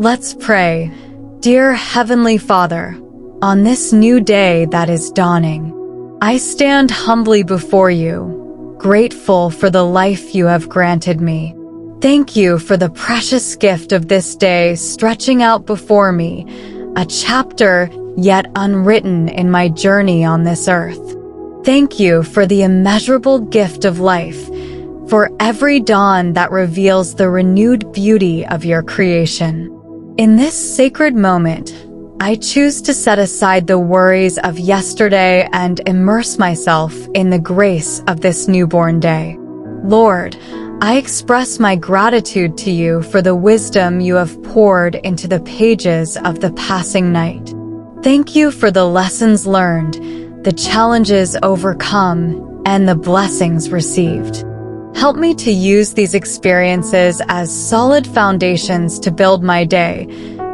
Let's pray. Dear Heavenly Father, on this new day that is dawning, I stand humbly before you, grateful for the life you have granted me. Thank you for the precious gift of this day stretching out before me, a chapter yet unwritten in my journey on this earth. Thank you for the immeasurable gift of life, for every dawn that reveals the renewed beauty of your creation. In this sacred moment, I choose to set aside the worries of yesterday and immerse myself in the grace of this newborn day. Lord, I express my gratitude to you for the wisdom you have poured into the pages of the passing night. Thank you for the lessons learned, the challenges overcome, and the blessings received. Help me to use these experiences as solid foundations to build my day,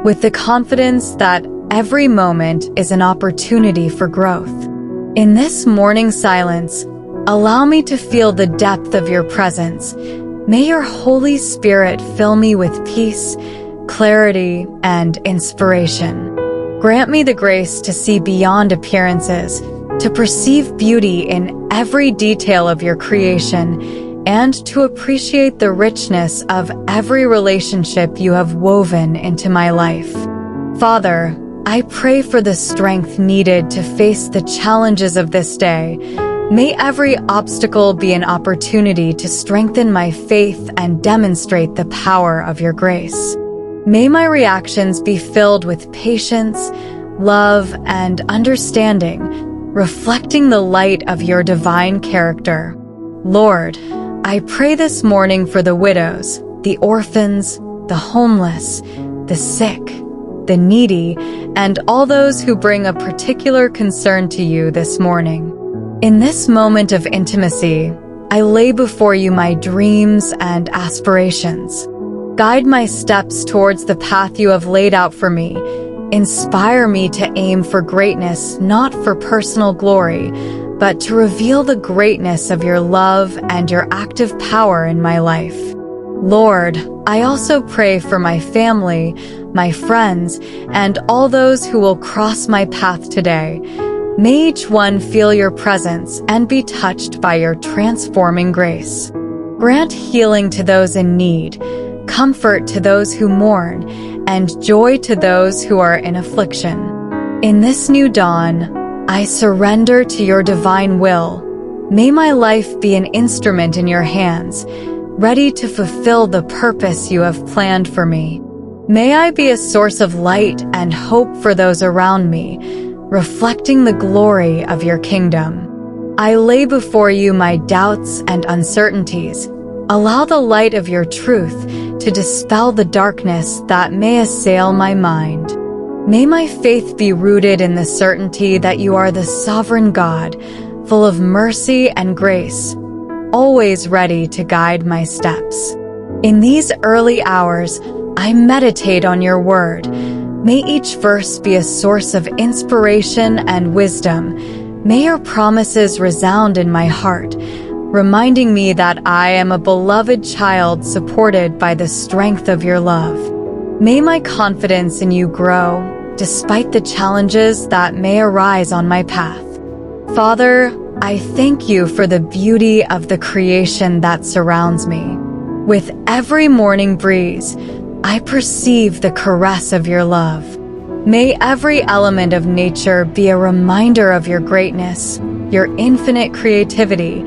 with the confidence that every moment is an opportunity for growth. In this morning silence, allow me to feel the depth of your presence. May your Holy Spirit fill me with peace, clarity, and inspiration. Grant me the grace to see beyond appearances, to perceive beauty in every detail of your creation, and to appreciate the richness of every relationship you have woven into my life. Father, I pray for the strength needed to face the challenges of this day. May every obstacle be an opportunity to strengthen my faith and demonstrate the power of your grace. May my reactions be filled with patience, love, and understanding, reflecting the light of your divine character. Lord, I pray this morning for the widows, the orphans, the homeless, the sick, the needy, and all those who bring a particular concern to you this morning. In this moment of intimacy, I lay before you my dreams and aspirations. Guide my steps towards the path you have laid out for me. Inspire me to aim for greatness, not for personal glory, but to reveal the greatness of your love and your active power in my life. Lord, I also pray for my family, my friends, and all those who will cross my path today. May each one feel your presence and be touched by your transforming grace. Grant healing to those in need, comfort to those who mourn, and joy to those who are in affliction. In this new dawn, I surrender to your divine will. May my life be an instrument in your hands, ready to fulfill the purpose you have planned for me. May I be a source of light and hope for those around me, reflecting the glory of your kingdom. I lay before you my doubts and uncertainties. Allow the light of your truth to dispel the darkness that may assail my mind. May my faith be rooted in the certainty that you are the sovereign God, full of mercy and grace, always ready to guide my steps. In these early hours, I meditate on your word. May each verse be a source of inspiration and wisdom. May your promises resound in my heart, reminding me that I am a beloved child supported by the strength of your love. May my confidence in you grow, despite the challenges that may arise on my path. Father, I thank you for the beauty of the creation that surrounds me. With every morning breeze, I perceive the caress of your love. May every element of nature be a reminder of your greatness, your infinite creativity,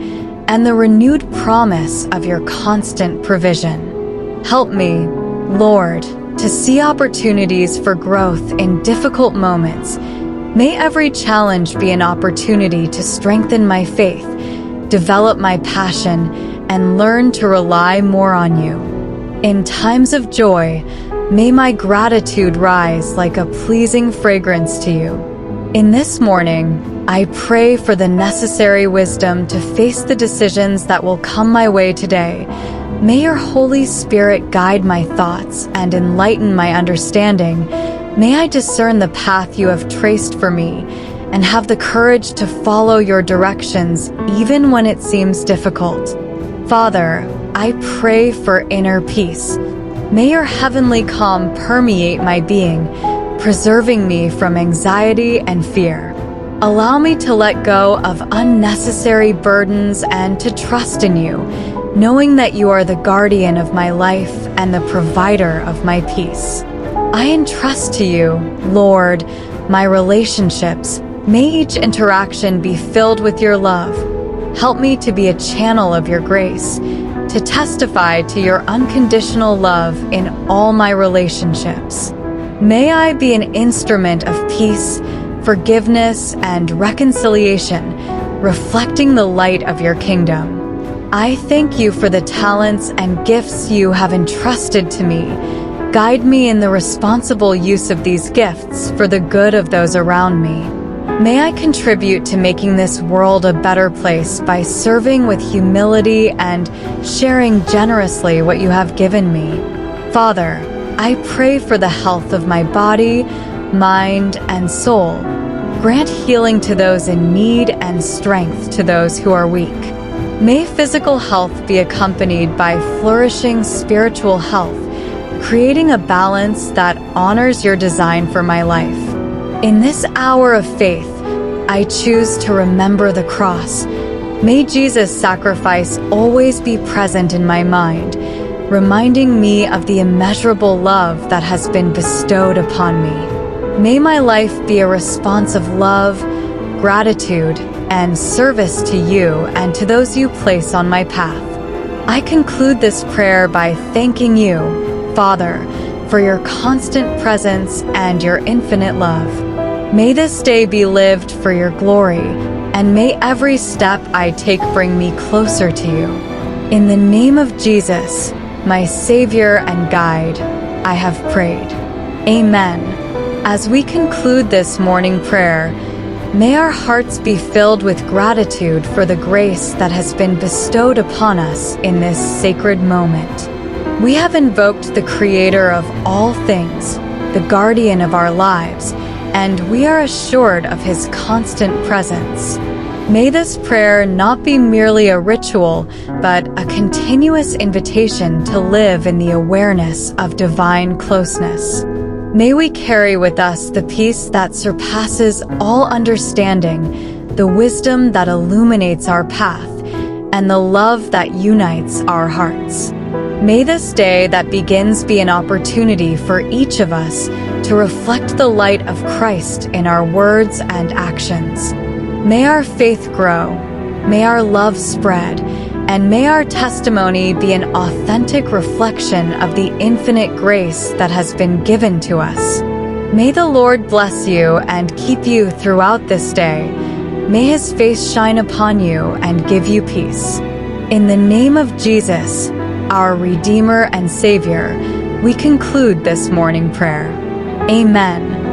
and the renewed promise of your constant provision. Help me, Lord, to see opportunities for growth in difficult moments. May every challenge be an opportunity to strengthen my faith, develop my passion, and learn to rely more on you. In times of joy, may my gratitude rise like a pleasing fragrance to you. In this morning, I pray for the necessary wisdom to face the decisions that will come my way today. May your Holy Spirit guide my thoughts and enlighten my understanding. May I discern the path you have traced for me and have the courage to follow your directions even when it seems difficult. Father, I pray for inner peace. May your heavenly calm permeate my being, preserving me from anxiety and fear. Allow me to let go of unnecessary burdens and to trust in you, knowing that you are the guardian of my life and the provider of my peace. I entrust to you, Lord, my relationships. May each interaction be filled with your love. Help me to be a channel of your grace, to testify to your unconditional love in all my relationships. May I be an instrument of peace, forgiveness, and reconciliation, reflecting the light of your kingdom. I thank you for the talents and gifts you have entrusted to me. Guide me in the responsible use of these gifts for the good of those around me. May I contribute to making this world a better place by serving with humility and sharing generously what you have given me. Father, I pray for the health of my body, mind, and soul. Grant healing to those in need and strength to those who are weak. May physical health be accompanied by flourishing spiritual health, creating a balance that honors your design for my life. In this hour of faith, I choose to remember the cross. May Jesus' sacrifice always be present in my mind, reminding me of the immeasurable love that has been bestowed upon me. May my life be a response of love, gratitude, and service to you and to those you place on my path. I conclude this prayer by thanking you, Father, for your constant presence and your infinite love. May this day be lived for your glory, and may every step I take bring me closer to you. In the name of Jesus, my Savior and Guide, I have prayed. Amen. As we conclude this morning prayer, may our hearts be filled with gratitude for the grace that has been bestowed upon us in this sacred moment. We have invoked the Creator of all things, the guardian of our lives, and we are assured of His constant presence. May this prayer not be merely a ritual, but a continuous invitation to live in the awareness of divine closeness. May we carry with us the peace that surpasses all understanding, the wisdom that illuminates our path, and the love that unites our hearts. May this day that begins be an opportunity for each of us to reflect the light of Christ in our words and actions. May our faith grow, may our love spread, and may our testimony be an authentic reflection of the infinite grace that has been given to us. May the Lord bless you and keep you throughout this day. May His face shine upon you and give you peace. In the name of Jesus, our Redeemer and Savior, we conclude this morning prayer. Amen.